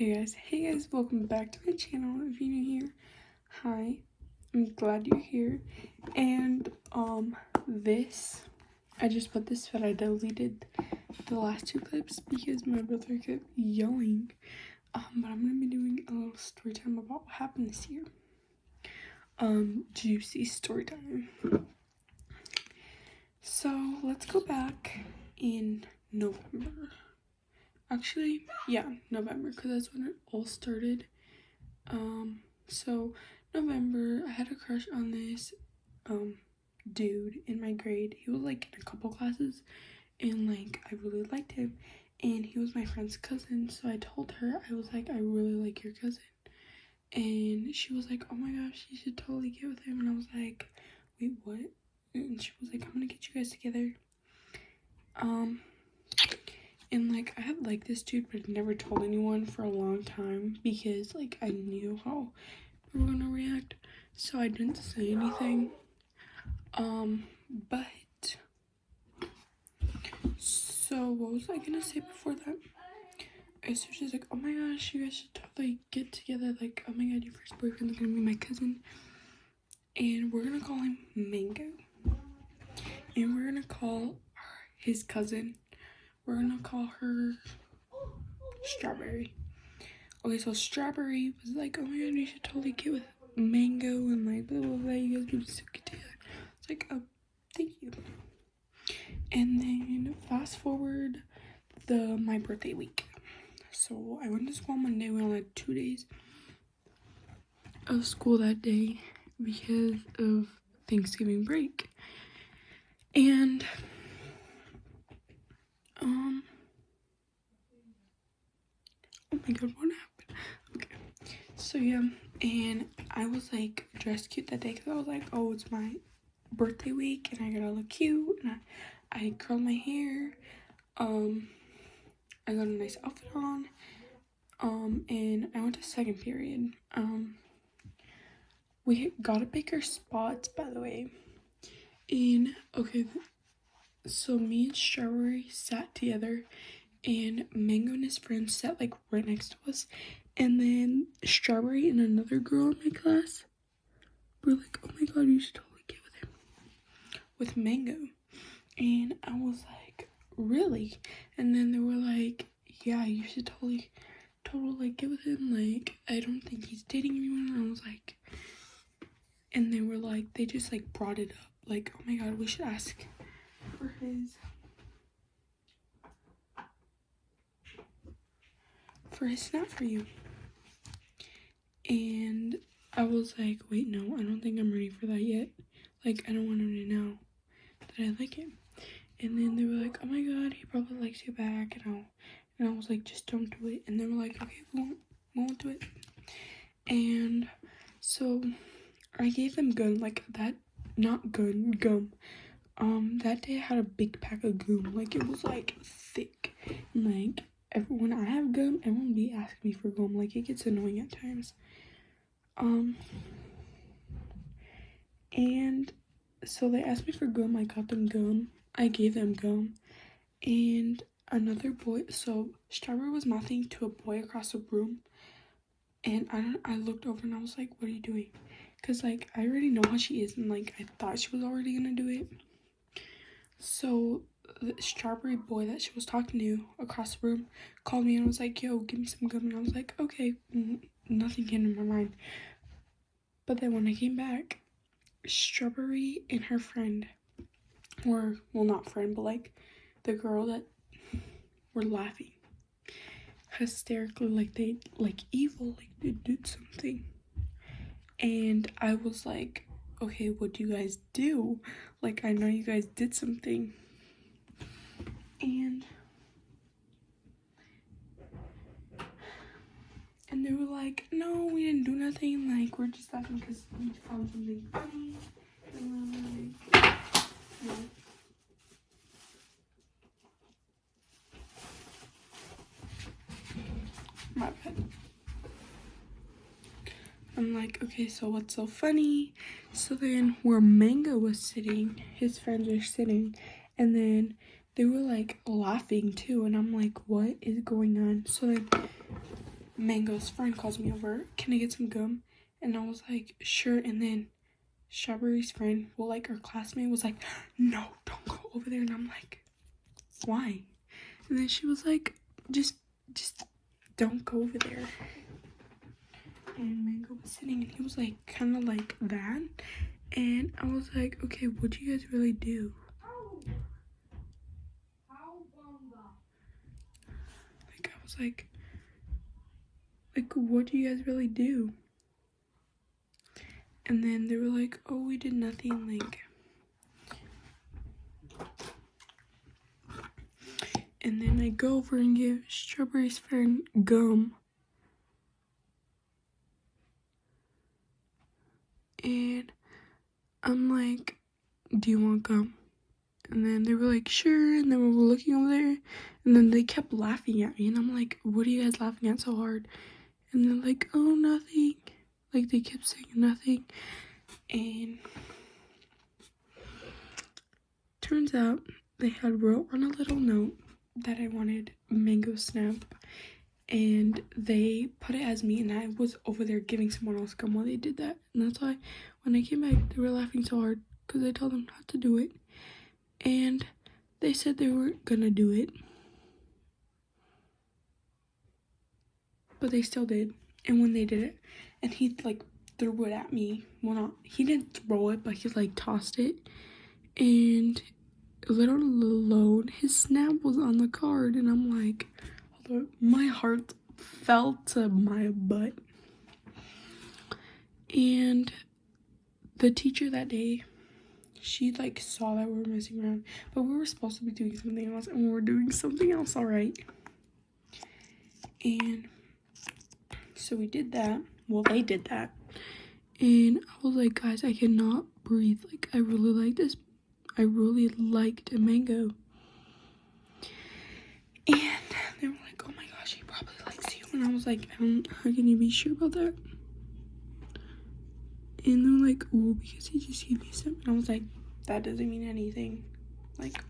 Hey guys, welcome back to my channel. If you're new here, hi, I'm glad you're here. And I just put this, but I deleted the last two clips because my brother kept yelling. But I'm gonna be doing a little story time about what happened this year. Juicy story time. So let's go back in November. Actually, yeah, November, because that's when it all started. So November, I had a crush on this dude in my grade. He was like in a couple classes, and like I really liked him, and he was my friend's cousin. So I told her, I was like, I really like your cousin, and she was like, oh my gosh, you should totally get with him. And I was like, wait, what? And she was like, I'm gonna get you guys together. And like I had liked this dude, but I never told anyone for a long time because like I knew how we were gonna react, so I didn't say anything. But so what was I gonna say before that? Okay, so she's like, oh my gosh, you guys should totally get together. Like, oh my god, your first boyfriend's gonna be my cousin, and we're gonna call him Mango, and we're gonna call his cousin, we're gonna call her Strawberry. Okay, so Strawberry was like, oh my god, you should totally get with Mango, and like blah blah blah, you guys would be so good together. It's like, oh, thank you. And then fast forward my birthday week. So I went to school on Monday. We only had 2 days of school that day because of Thanksgiving break. And oh my god, what happened? Okay, so yeah, and I was like dressed cute that day because I was like, oh, it's my birthday week and I gotta look cute, and I curled my hair, I got a nice outfit on, and I went to second period. We got to pick our spots, by the way. And okay, so me and Strawberry sat together, and Mango and his friends sat like right next to us, and then Strawberry and another girl in my class were like, oh my god, you should totally get with him, with Mango. And I was like, really? And then they were like, yeah, you should totally like get with him, like I don't think he's dating anyone. And I was like, and they were like, they just like brought it up, like, oh my god, we should ask for his snap for you. And I was like, wait, no, I don't think I'm ready for that yet. Like, I don't want him to know that I like him. And then they were like, oh my god, he probably likes you back, and I was like, just don't do it. And they were like, okay, we won't do it. And so I gave them gum, like that, not gum. That day I had a big pack of gum, like it was like thick. And, like when I have gum, everyone be asking me for gum, like it gets annoying at times. And so they asked me for gum, I got them gum, I gave them gum, and another boy, so Strawberry was mouthing to a boy across the room, and I looked over and I was like, what are you doing? Because like I already know how she is, and like I thought she was already gonna do it. So the Strawberry boy that she was talking to across the room called me and was like, yo, give me some gum. And I was like, okay. Nothing came to my mind. But then when I came back, Strawberry and her friend were, well, not friend, but like the girl that were laughing hysterically, like they, like evil, like they did something. And I was like, okay, what do you guys do? Like, I know you guys did something. And they were like, no, we didn't do nothing. Like, we're just laughing because we found something funny. And then like, yeah. My bad. I'm like, okay, so what's so funny? So then where Mango was sitting, his friends were sitting, and then they were like laughing too, and I'm like, what is going on? So then Mango's friend calls me over, can I get some gum? And I was like, sure. And then Strawberry's friend, well, like our classmate, was like, no, don't go over there. And I'm like, why? And then she was like, just don't go over there. And Mango was sitting and he was like kind of like that. And I was like, okay, what do you guys really do? Like, I was like, what do you guys really do? And then they were like, oh, we did nothing, like. And then I go over and give Strawberry's friend gum. And I'm like, do you want gum? And then they were like, sure. And then we were looking over there. And then they kept laughing at me. And I'm like, what are you guys laughing at so hard? And they're like, oh, nothing. Like, they kept saying nothing. And turns out they had wrote on a little note that I wanted mango snap. And they put it as me. And I was over there giving someone else gum while they did that. And that's why when I came back, they were laughing so hard. Because I told them not to do it. And they said they weren't gonna do it. But they still did. And when they did it, and he like threw it at me. Well, not, he didn't throw it, but he like tossed it. And little alone, his snap was on the card. And I'm like, my heart fell to my butt. And the teacher that day, she like saw that we were messing around, but we were supposed to be doing something else, and we were doing something else, all right. And so we did that. Well, they did that. And I was like, guys, I cannot breathe. Like, I really like this. I really liked a mango. And they were like, oh my gosh, he probably likes you. And I was like, how can you be sure about that? And they're like, oh, because he just gave me some. And I was like, that doesn't mean anything. Like,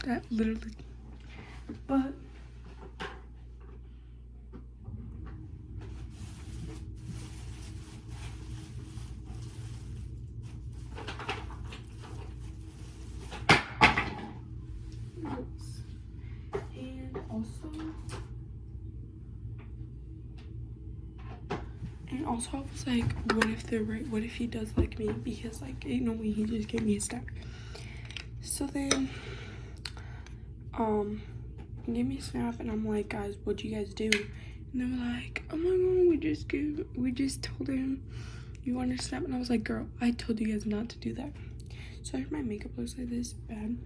that literally. But and also I was like, what if they're right? What if he does like me? Because like, ain't no way he just gave me a stack. So then, he gave me a snap, and I'm like, guys, what'd you guys do? And they were like, oh my god, we just told him you want to snap. And I was like, girl, I told you guys not to do that. So if my makeup looks like this bad.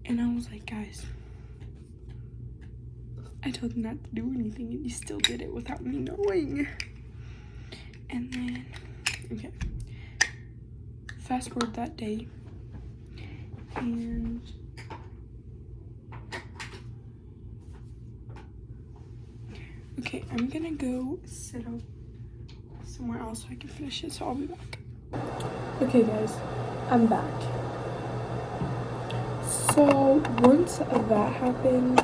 And I was like, guys, I told you not to do anything, and you still did it without me knowing. And then, okay, fast forward that day, and okay, I'm gonna go sit up somewhere else so I can finish it, so I'll be back. Okay guys, I'm back. So once that happened,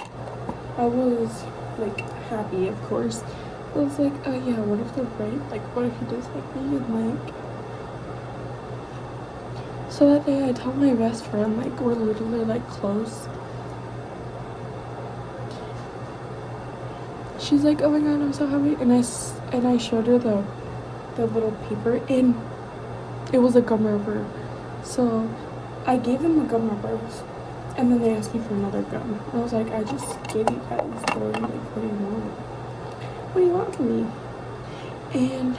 I was like happy, of course. I was like, oh yeah, what if they're right? Like, what if he does like me? And like, so that day I told my best friend, like, we're literally like close. She's like, oh my god, I'm so happy. And I showed her the little paper, and it was a gum rubber. So I gave them a gum rubber, and then they asked me for another gum. And I was like, I just gave you guys one. Like, what do you want? What do you want from me? And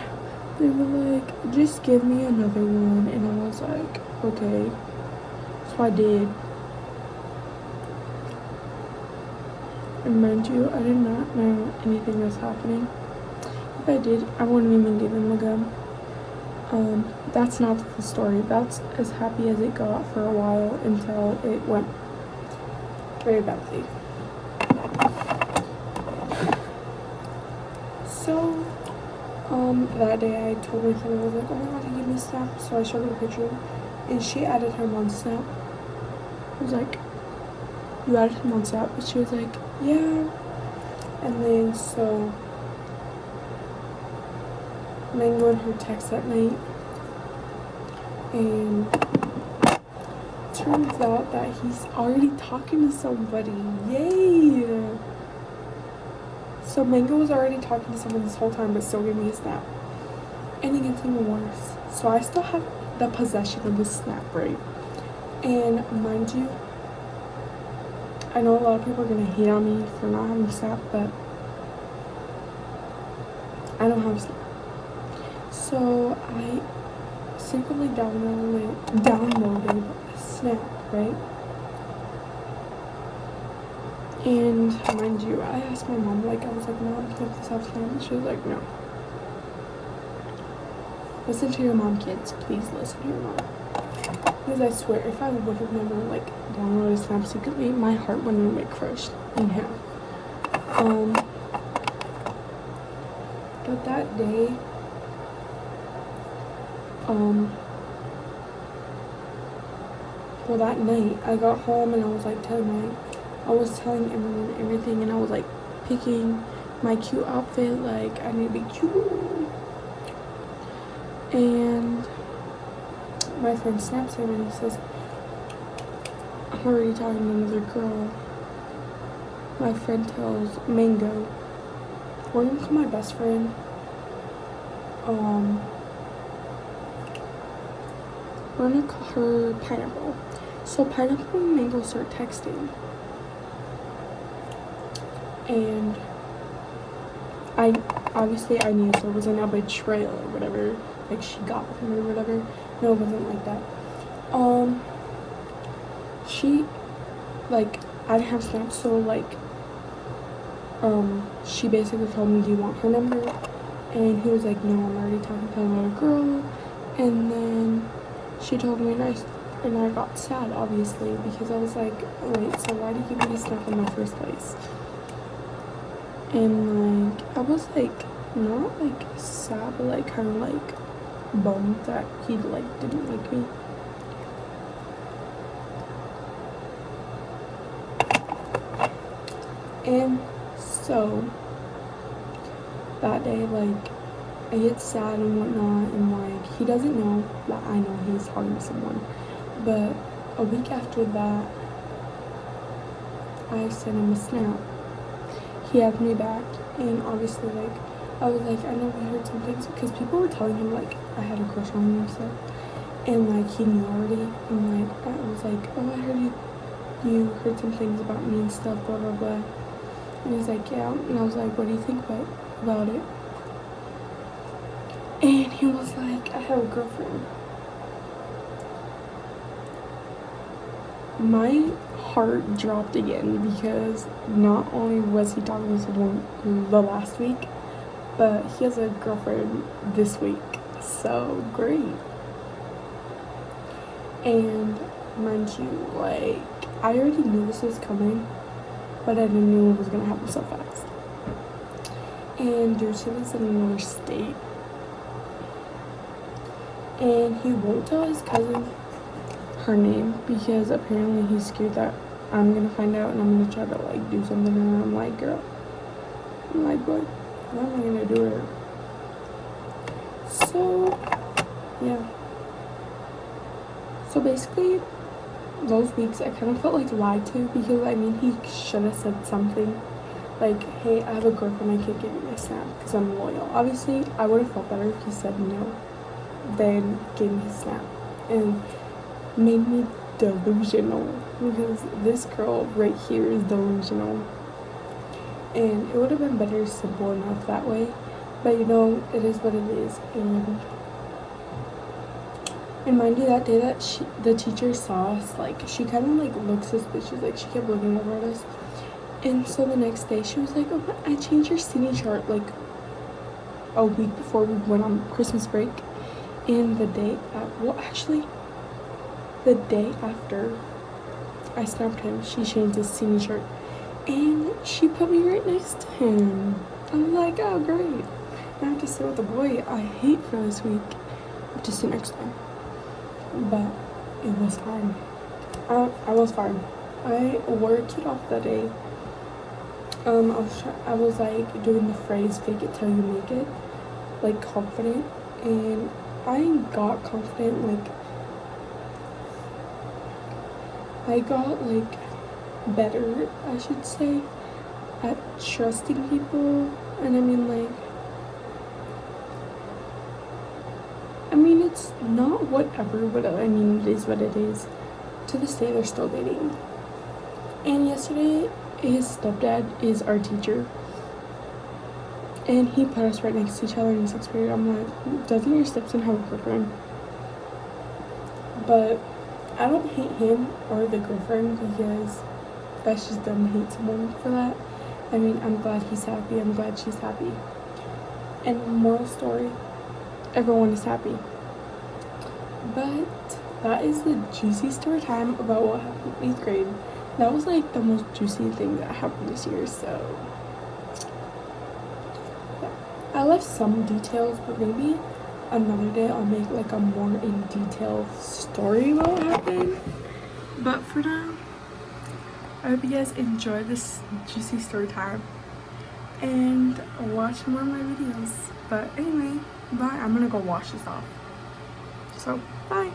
they were like, just give me another one. And I was like, okay. So I did. And mind you, I did not know anything was happening. If I did, I wouldn't even give him a gum. That's not the story. That's as happy as it got for a while until it went very badly. So, that day I told my friend, I was like, oh my god, he gave me Snap. So I showed her a picture, and she added him on Snap. I was like, you added him on Snap? But she was like, yeah. And then so Mango and her text that night, and turns out that he's already talking to somebody. Yay! So Mango was already talking to someone this whole time, but still gave me his Snap. And it gets even worse. So I still have the possession of his Snap, right? And mind you, I know a lot of people are gonna hate on me for not having Snap, but I don't have Snap. So I secretly downloaded Snap, right? And mind you, I asked my mom, like, I was like, Mom, can I please have Snap? And she was like, no. Listen to your mom, kids. Please listen to your mom. Because I swear, if I would have never, like, downloaded Snap secretly, my heart would have been crushed in half. But that day, well, that night, I got home and I was like telling everyone everything, and I was like picking my cute outfit, like I need to be cute. And my friend snaps him and he says, I'm already talking to another girl. My friend tells Mango, we're gonna call my best friend. We're gonna call her Pineapple. So Pineapple and Mango start texting. And I knew, so it wasn't a betrayal or whatever, like she got with him or whatever. No, it wasn't like that. She, like, I didn't have Snap, so like, she basically told me, do you want her number? And he was like, no, I'm already talking to another girl. And then she told me, and I got sad, obviously, because I was like, wait, so why did you give me Snap in the first place? And like, I was like, not like sad, but like kind of like bummed that he like didn't like me. And so that day, like, I get sad and whatnot, and like, he doesn't know that I know he's talking to someone. But a week after that, I sent him a Snap. He added me back, and obviously, like, I was like, I know we heard some things, because people were telling him, like, I had a crush on him and stuff, and, like, he knew already, and, like, I was like, oh, I heard you heard some things about me and stuff, blah, blah, blah. And he's like, yeah, and I was like, what do you think about it? And he was like, I have a girlfriend. My heart dropped again, because not only was he talking to someone the last week, but he has a girlfriend this week. So great. And mind you, like, I already knew this was coming, but I didn't know it was gonna happen so fast. And dude, she lives in another state, and he won't tell his cousin her name, because apparently he's scared that I'm gonna find out and I'm gonna try to like do something, and I'm like, girl, I'm like, what am I gonna do to her? So yeah, so basically those weeks I kind of felt like lied to, because I mean, he should have said something like, hey, I have a girlfriend, I can't give you my Snap because I'm loyal. Obviously I would have felt better if he said no than gave me his Snap and made me delusional, because this girl right here is delusional. And it would have been better simple enough that way, but you know, it is what it is. And mind you, that day that the teacher saw us, like, she kind of like looked suspicious, like she kept looking over at us. And so the next day she was like, oh, I changed your cine chart like a week before we went on Christmas break. And the day after I snapped him, she changed his cine chart, and she put me right next to him. I'm like, oh great, I have to sit with the boy I hate for this week. I have to sit next to him. But it was fine. I was fine. I wore a cute outfit that day. I was like doing the phrase "fake it till you make it," like confident, and I got confident. Like I got like better, I should say, at trusting people. And I mean it's not whatever, but I mean it is what it is. To this day, they're still dating. And yesterday, his stepdad is our teacher, and he put us right next to each other in 6th grade. I'm like, doesn't your stepson have a girlfriend? But I don't hate him or the girlfriend, because that's just dumb to hate someone for that. I mean, I'm glad he's happy. I'm glad she's happy. And moral story, everyone is happy. But that is the juicy story time about what happened in 8th grade. That was like the most juicy thing that happened this year, so yeah. I left some details, but maybe another day I'll make like a more in detail story about what happened. But for now, I hope you guys enjoyed this juicy story time and watch more of my videos. But anyway, bye. I'm gonna go wash this off. So, bye.